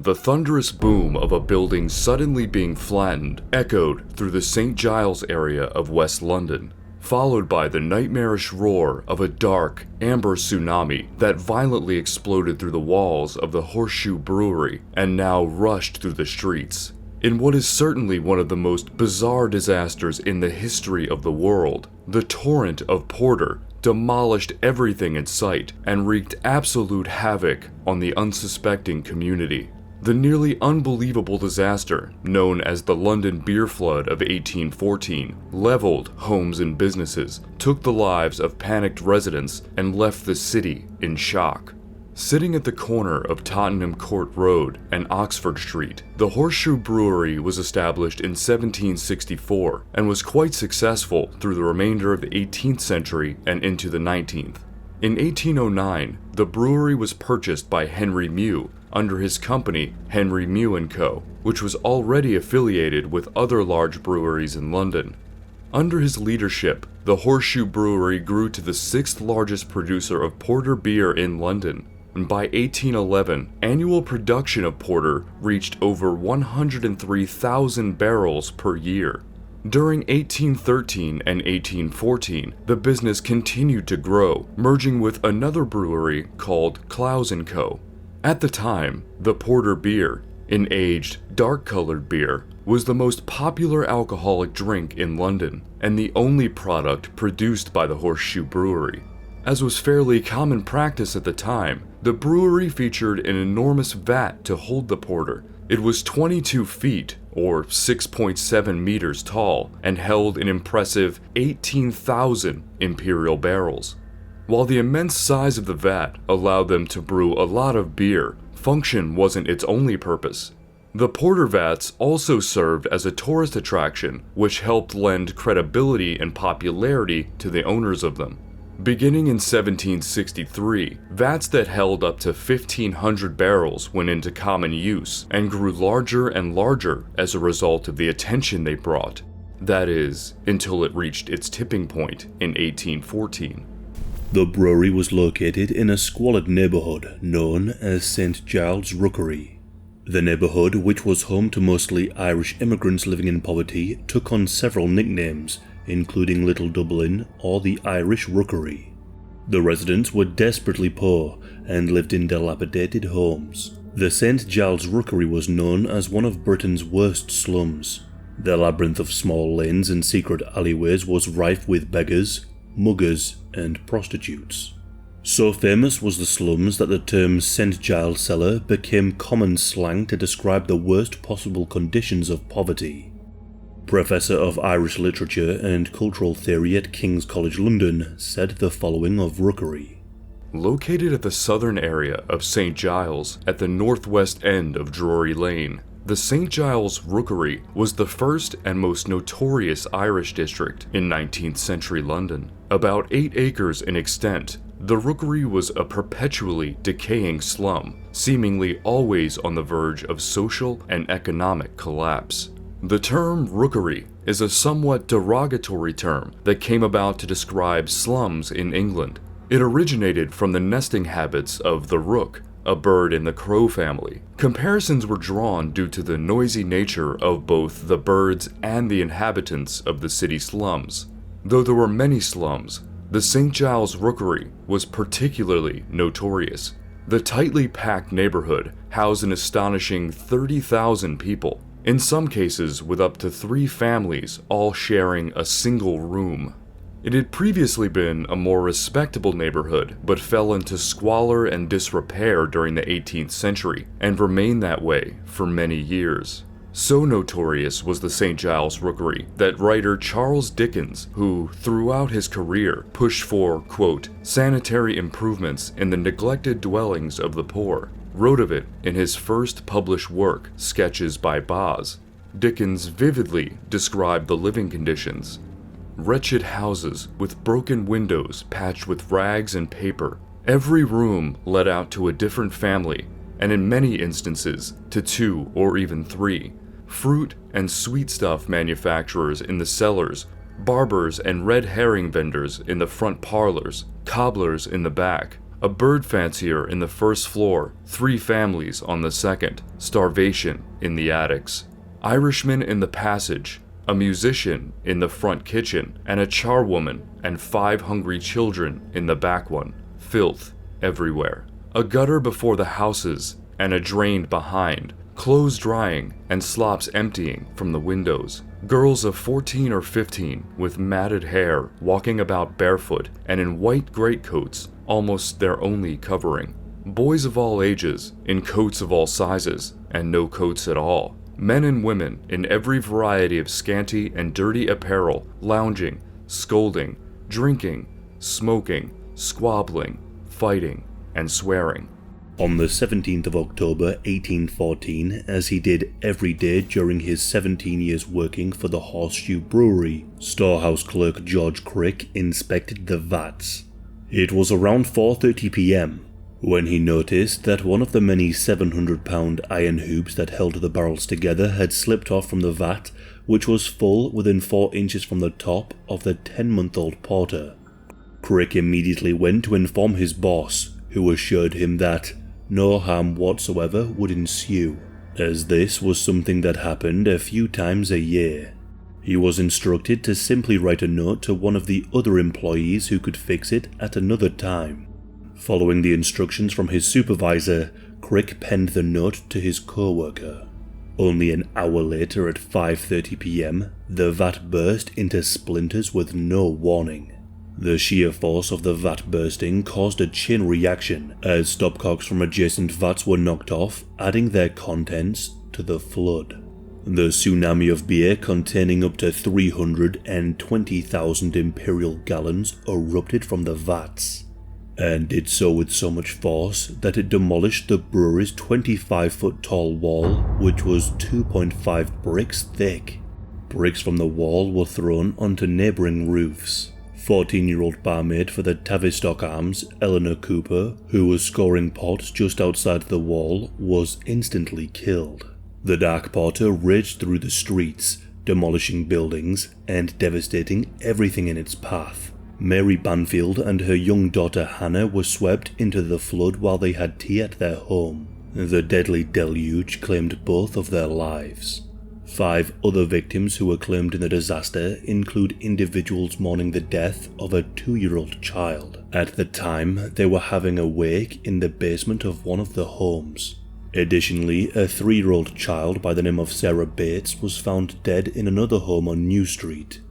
the thunderous boom of a building suddenly being flattened echoed through the Saint Giles area of West London, followed by the nightmarish roar of a dark, amber tsunami that violently exploded through the walls of the Horseshoe Brewery and now rushed through the streets. In what is certainly one of the most bizarre disasters in the history of the world, the torrent of porter demolished everything in sight and wreaked absolute havoc on the unsuspecting community. The nearly unbelievable disaster, known as the London Beer Flood of 1814, leveled homes and businesses, took the lives of panicked residents, and left the city in shock. Sitting at the corner of Tottenham Court Road and Oxford Street, the Horseshoe Brewery was established in 1764 and was quite successful through the remainder of the 18th century and into the 19th. In 1809, the brewery was purchased by Henry Mew under his company Henry Mew & Co., which was already affiliated with other large breweries in London. Under his leadership, the Horseshoe Brewery grew to the 6th largest producer of porter beer in London, and by 1811, annual production of porter reached over 103,000 barrels per year. During 1813 and 1814, the business continued to grow, merging with another brewery called Clowes & Co. At the time, the porter beer, an aged, dark-colored beer, was the most popular alcoholic drink in London, and the only product produced by the Horseshoe Brewery. As was fairly common practice at the time, the brewery featured an enormous vat to hold the porter. It was 22 feet, or 6.7 meters tall, and held an impressive 18,000 imperial barrels. While the immense size of the vat allowed them to brew a lot of beer, function wasn't its only purpose. The porter vats also served as a tourist attraction, which helped lend credibility and popularity to the owners of them. Beginning in 1763, vats that held up to 1,500 barrels went into common use and grew larger and larger as a result of the attention they brought. That is, until it reached its tipping point in 1814. The brewery was located in a squalid neighbourhood known as Saint Giles Rookery. The neighbourhood, which was home to mostly Irish immigrants living in poverty, took on several nicknames, including Little Dublin or the Irish Rookery. The residents were desperately poor and lived in dilapidated homes. The Saint Giles Rookery was known as one of Britain's worst slums. The labyrinth of small lanes and secret alleyways was rife with beggars, muggers, and prostitutes. So famous was the slums that the term Saint Giles cellar became common slang to describe the worst possible conditions of poverty. Professor of Irish Literature and Cultural Theory at King's College London said the following of Rookery. Located at the southern area of Saint Giles at the northwest end of Drury Lane, the Saint Giles Rookery was the first and most notorious Irish district in 19th century London. About 8 acres in extent, the Rookery was a perpetually decaying slum, seemingly always on the verge of social and economic collapse. The term rookery is a somewhat derogatory term that came about to describe slums in England. It originated from the nesting habits of the rook, a bird in the crow family. Comparisons were drawn due to the noisy nature of both the birds and the inhabitants of the city slums. Though there were many slums, the Saint Giles Rookery was particularly notorious. The tightly packed neighborhood housed an astonishing 30,000 people, in some cases with up to 3 families all sharing a single room. It had previously been a more respectable neighborhood, but fell into squalor and disrepair during the 18th century, and remained that way for many years. So notorious was the Saint Giles Rookery that writer Charles Dickens, who throughout his career pushed for, quote, sanitary improvements in the neglected dwellings of the poor, wrote of it in his first published work, Sketches by Boz. Dickens vividly described the living conditions. Wretched houses with broken windows patched with rags and paper. Every room let out to a different family, and in many instances to 2 or even 3. Fruit and sweet stuff manufacturers in the cellars, barbers and red herring vendors in the front parlors, cobblers in the back, a bird fancier in the first floor, 3 families on the second, starvation in the attics, Irishmen in the passage, a musician in the front kitchen, and a charwoman and 5 hungry children in the back one, filth everywhere. A gutter before the houses and a drain behind, clothes drying and slops emptying from the windows. Girls of 14 or 15 with matted hair walking about barefoot and in white greatcoats, almost their only covering. Boys of all ages in coats of all sizes and no coats at all. Men and women in every variety of scanty and dirty apparel, lounging, scolding, drinking, smoking, squabbling, fighting, and swearing. On the 17th of October 1814, as he did every day during his 17 years working for the Horseshoe Brewery, storehouse clerk George Crick inspected the vats. It was around 4:30 p.m. when he noticed that one of the many 700-pound iron hoops that held the barrels together had slipped off from the vat, which was full within 4 inches from the top of the 10-month-old porter. Crick immediately went to inform his boss, who assured him that no harm whatsoever would ensue, as this was something that happened a few times a year. He was instructed to simply write a note to one of the other employees who could fix it at another time. Following the instructions from his supervisor, Crick penned the note to his co-worker. Only an hour later at 5:30 p.m, the vat burst into splinters with no warning. The sheer force of the vat bursting caused a chain reaction as stopcocks from adjacent vats were knocked off, adding their contents to the flood. The tsunami of beer containing up to 320,000 imperial gallons erupted from the vats, and did so with so much force that it demolished the brewery's 25-foot tall wall, which was 2.5 bricks thick. Bricks from the wall were thrown onto neighbouring roofs. 14-year-old barmaid for the Tavistock Arms, Eleanor Cooper, who was scoring pots just outside the wall, was instantly killed. The dark porter raged through the streets, demolishing buildings and devastating everything in its path. Mary Banfield and her young daughter Hannah were swept into the flood while they had tea at their home. The deadly deluge claimed both of their lives. 5 other victims who were claimed in the disaster include individuals mourning the death of a 2-year-old child. At the time, they were having a wake in the basement of one of the homes. Additionally, a 3-year-old child by the name of Sarah Bates was found dead in another home on New Street.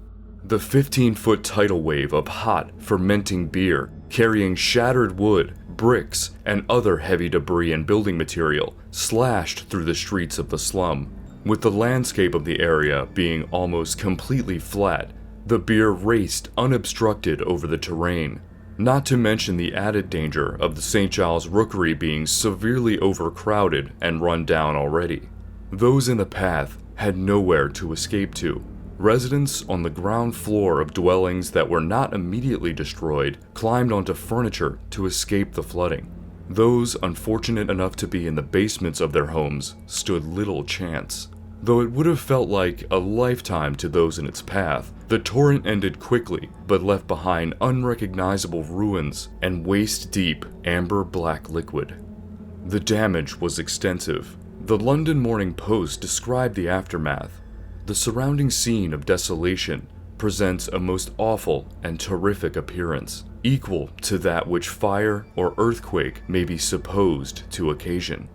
The 15-foot tidal wave of hot, fermenting beer, carrying shattered wood, bricks, and other heavy debris and building material, slashed through the streets of the slum. With the landscape of the area being almost completely flat, the beer raced unobstructed over the terrain, not to mention the added danger of the Saint Giles Rookery being severely overcrowded and run down already. Those in the path had nowhere to escape to. Residents on the ground floor of dwellings that were not immediately destroyed climbed onto furniture to escape the flooding. Those unfortunate enough to be in the basements of their homes stood little chance. Though it would have felt like a lifetime to those in its path, the torrent ended quickly, but left behind unrecognizable ruins and waist-deep amber-black liquid. The damage was extensive. The London Morning Post described the aftermath. The surrounding scene of desolation presents a most awful and terrific appearance, equal to that which fire or earthquake may be supposed to occasion.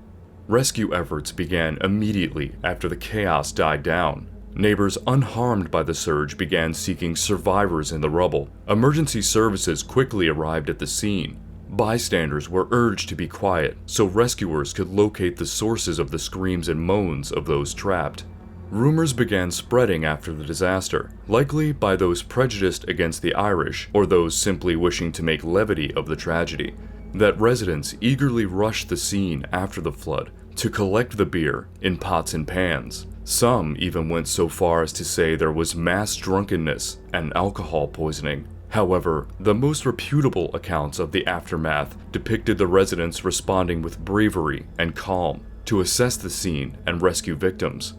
Rescue efforts began immediately after the chaos died down. Neighbors unharmed by the surge began seeking survivors in the rubble. Emergency services quickly arrived at the scene. Bystanders were urged to be quiet so rescuers could locate the sources of the screams and moans of those trapped. Rumors began spreading after the disaster, likely by those prejudiced against the Irish or those simply wishing to make levity of the tragedy, that residents eagerly rushed the scene after the flood to collect the beer in pots and pans. Some even went so far as to say there was mass drunkenness and alcohol poisoning. However, the most reputable accounts of the aftermath depicted the residents responding with bravery and calm to assess the scene and rescue victims.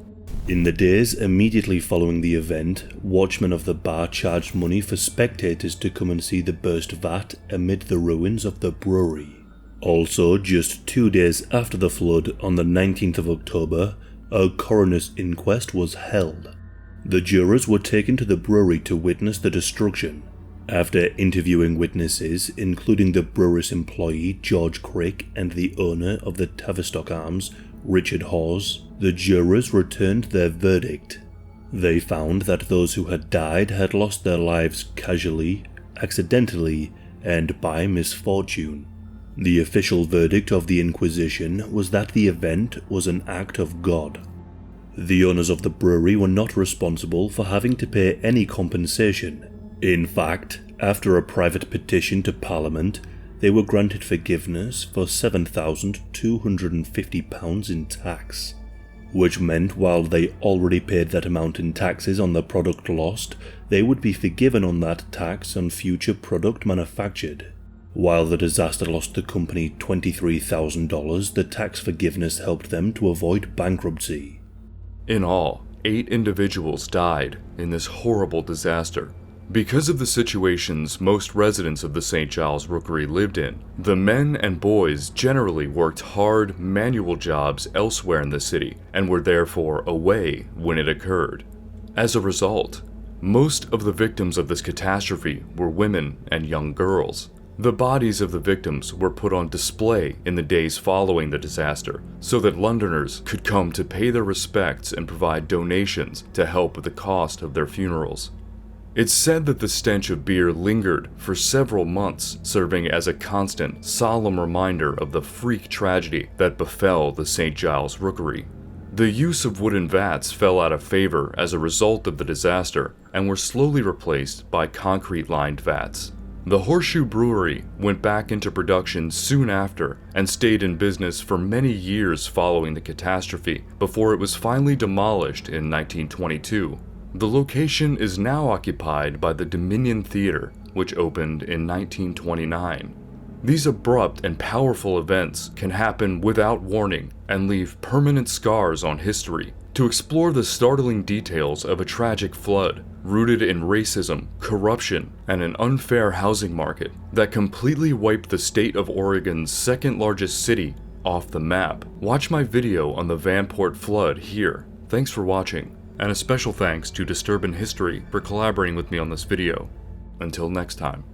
In the days immediately following the event, watchmen of the bar charged money for spectators to come and see the burst vat amid the ruins of the brewery. Also, just 2 days after the flood, on the 19th of October, a coroner's inquest was held. The jurors were taken to the brewery to witness the destruction. After interviewing witnesses, including the brewery's employee George Crick and the owner of the Tavistock Arms, Richard Hawes, the jurors returned their verdict. They found that those who had died had lost their lives casually, accidentally, and by misfortune. The official verdict of the Inquisition was that the event was an act of God. The owners of the brewery were not responsible for having to pay any compensation. In fact, after a private petition to Parliament, they were granted forgiveness for £7,250 in tax, which meant while they already paid that amount in taxes on the product lost, they would be forgiven on that tax on future product manufactured. While the disaster lost the company $23,000, the tax forgiveness helped them to avoid bankruptcy. In all, 8 individuals died in this horrible disaster. Because of the situations most residents of the Saint Giles Rookery lived in, the men and boys generally worked hard, manual jobs elsewhere in the city and were therefore away when it occurred. As a result, most of the victims of this catastrophe were women and young girls. The bodies of the victims were put on display in the days following the disaster so that Londoners could come to pay their respects and provide donations to help with the cost of their funerals. It's said that the stench of beer lingered for several months, serving as a constant, solemn reminder of the freak tragedy that befell the Saint Giles Rookery. The use of wooden vats fell out of favor as a result of the disaster and were slowly replaced by concrete-lined vats. The Horseshoe Brewery went back into production soon after and stayed in business for many years following the catastrophe before it was finally demolished in 1922. The location is now occupied by the Dominion Theatre, which opened in 1929. These abrupt and powerful events can happen without warning and leave permanent scars on history. To explore the startling details of a tragic flood, rooted in racism, corruption, and an unfair housing market that completely wiped the state of Oregon's second largest city off the map, watch my video on the Vanport flood here. Thanks for watching, and a special thanks to Disturban History for collaborating with me on this video. Until next time.